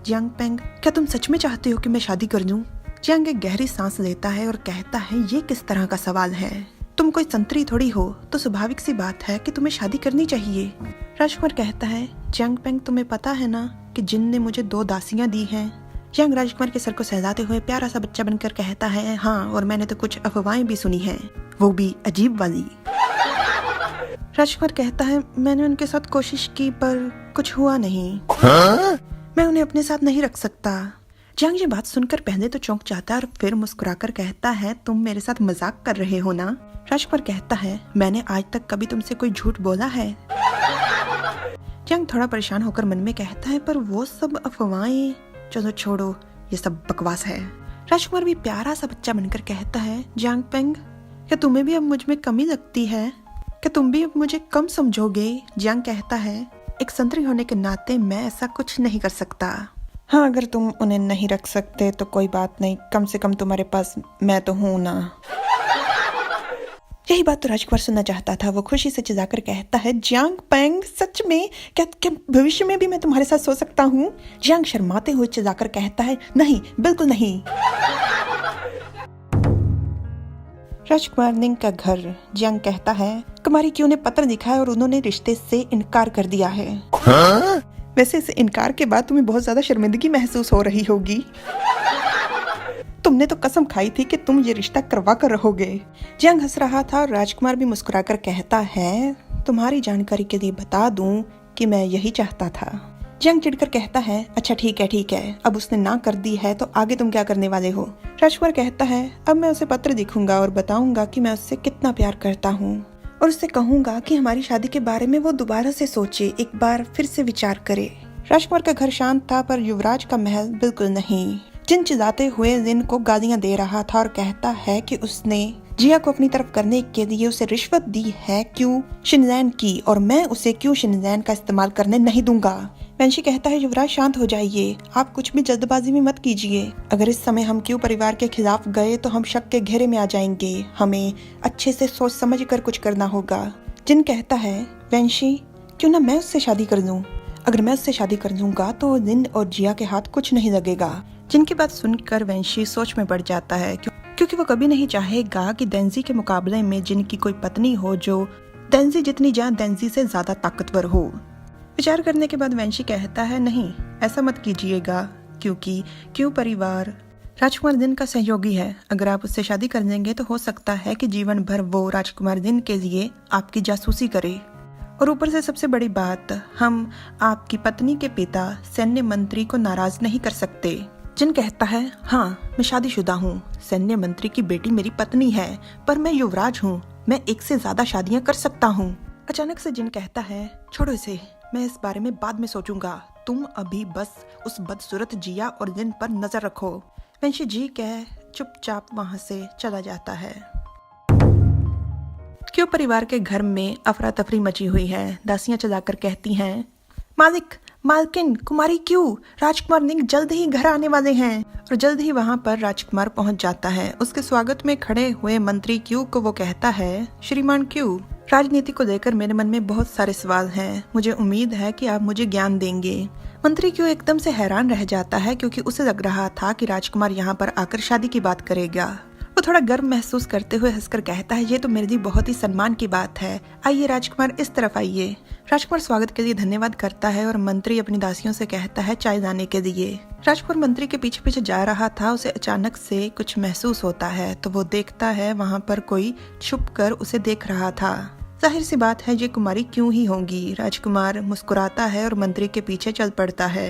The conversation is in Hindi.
जियांग पेंग, क्या तुम सच में चाहते हो कि मैं शादी कर लूं? जियांग एक गहरी सांस लेता है और कहता है, ये किस तरह का सवाल है? तुम कोई संतरी थोड़ी हो, तो स्वाभाविक सी बात है कि तुम्हें शादी करनी चाहिए। राजकुमार कहता है, जियांग पेंग, तुम्हें पता है ना कि जिन ने मुझे 2 दासियां दी हैं? जियांग राजकुमार के सर को सहलाते हुए प्यारा सा बच्चा बनकर कहता है, हाँ, और मैंने तो कुछ अफवाहें भी सुनी हैं, वो भी अजीब वाली। राजकुमार कहता है, मैंने उनके साथ कोशिश की पर कुछ हुआ नहीं। मैं उन्हें अपने साथ नहीं रख सकता। जियांग ये बात सुनकर पहले तो चौंक जाता है और फिर मुस्कुराकर कहता है, तुम मेरे साथ मजाक कर रहे हो ना? राजकुमार कहता है, मैंने आज तक कभी तुमसे कोई झूठ बोला है? जियांग थोड़ा परेशान होकर मन में कहता है, पर वो सब अफवाहें, चलो छोड़ो, ये सब बकवास है। राजकुमार भी प्यारा सा बच्चा बनकर कहता है, जियांग पेंग, क्या तुम्हें भी अब मुझ में कमी लगती है? क्या तुम भी अब मुझे कम समझोगे? जियांग कहता है, एक संतरी होने के नाते मैं ऐसा कुछ नहीं कर सकता। हाँ, अगर तुम उन्हें नहीं रख सकते तो कोई बात नहीं, कम से कम तुम्हारे पास मैं तो हूं ना। यही बात तो राजकुमार सुनना चाहता था। वो खुशी से चिल्लाकर कहता है, जियांग पेंग, सच में? क्या भविष्य में भी मैं तुम्हारे साथ सो सकता हूँ? जियांग शर्माते हुए चिल्लाकर कहता है, नहीं, बिल्कुल नहीं। राजकुमार निंग का घर। जियांग कहता है, कुमारी क्यों ने पत्र लिखा है और उन्होंने रिश्ते से इनकार कर दिया है। वैसे इस इनकार के बाद तुम्हें बहुत ज्यादा शर्मिंदगी महसूस हो रही होगी। तुमने तो कसम खाई थी कि तुम ये रिश्ता करवा कर रहोगे। जियांग हंस रहा था और राजकुमार भी मुस्कुराकर कहता है, तुम्हारी जानकारी के लिए बता दूं कि मैं यही चाहता था। जियांग चिढ़कर कहता है, अच्छा ठीक है, अब उसने ना कर दी है तो आगे तुम क्या करने वाले हो? राजकुमार कहता है, अब मैं उसे पत्र लिखूंगा और बताऊंगा कि मैं उससे कितना प्यार करता हूँ और उससे कहूंगा कि हमारी शादी के बारे में वो दोबारा से सोचे, एक बार फिर से विचार करे। राजकुमार का घर शांत था पर युवराज का महल बिल्कुल नहीं। जिन चिल्लाते हुए जिन को गालियां दे रहा था और कहता है कि उसने जिया को अपनी तरफ करने के लिए उसे रिश्वत दी है, क्यों शिनलैन की, और मैं उसे क्यों शिनलैन का इस्तेमाल करने नहीं दूंगा। वेंशी कहता है, युवराज शांत हो जाइए, आप कुछ भी जल्दबाजी में मत कीजिए। अगर इस समय हम क्यों परिवार के खिलाफ गए तो हम शक के घेरे में आ जाएंगे। हमें अच्छे से सोच समझ कर कुछ करना होगा। जिन कहता है, वेंशी, क्यों ना मैं उससे शादी कर लूं? अगर मैं उससे शादी कर लूंगा तो जिन और जिया के हाथ कुछ नहीं लगेगा। जिनकी बात सुनकर वेंशी सोच में पड़ जाता है, क्योंकि वो कभी नहीं चाहेगा कि डेंजी के मुकाबले में जिनकी कोई पत्नी हो जो डेंजी जितनी या डेंजी से ज्यादा ताकतवर हो। विचार करने के बाद वेंशी कहता है, नहीं, ऐसा मत कीजिएगा, क्यों परिवार राजकुमार दिन का सहयोगी है। अगर आप उससे शादी कर लेंगे तो हो सकता है कि जीवन भर वो राजकुमार दिन के लिए आपकी जासूसी करे। और ऊपर से सबसे बड़ी बात, हम आपकी पत्नी के पिता सैन्य मंत्री को नाराज नहीं कर सकते। जिन कहता है, हाँ, मैं शादीशुदा हूँ, सैन्य मंत्री की बेटी मेरी पत्नी है, पर मैं युवराज हूँ, मैं एक से ज्यादा शादियाँ कर सकता हूँ। अचानक से जिन कहता है, छोड़ो इसे, मैं इस बारे में बाद में सोचूंगा, तुम अभी बस उस बदसूरत जिया और जिन पर नजर रखो। वेंशी जी कह चुपचाप वहां से चला जाता है। क्यों परिवार के घर में अफरा तफरी मची हुई है। दासियां चलाकर कहती हैं, मालिक, मालकिन, कुमारी क्यों, राजकुमार निंग जल्द ही घर आने वाले हैं। और जल्द ही वहां पर राजकुमार पहुंच जाता है। उसके स्वागत में खड़े हुए मंत्री क्यू को वो कहता है, श्रीमान क्यू, राजनीति को लेकर मेरे मन में बहुत सारे सवाल हैं, मुझे उम्मीद है कि आप मुझे ज्ञान देंगे। मंत्री क्यू एकदम से हैरान रह जाता है क्योंकि उसे लग रहा था कि राजकुमार यहाँ पर आकर शादी की बात करेगा। वो थोड़ा गर्व महसूस करते हुए हंसकर कहता है, ये तो मेरे लिए बहुत ही सम्मान की बात है, आइए राजकुमार, इस तरफ आइए। राजकुमार स्वागत के लिए धन्यवाद करता है और मंत्री अपनी दासियों से कहता है चाय लाने के लिए। राजकुमार मंत्री के पीछे पीछे जा रहा था, उसे अचानक से कुछ महसूस होता है तो वो देखता है वहाँ पर कोई छुप कर उसे देख रहा था। जाहिर सी बात है ये कुमारी क्यों ही होंगी। राजकुमार मुस्कुराता है और मंत्री के पीछे चल पड़ता है।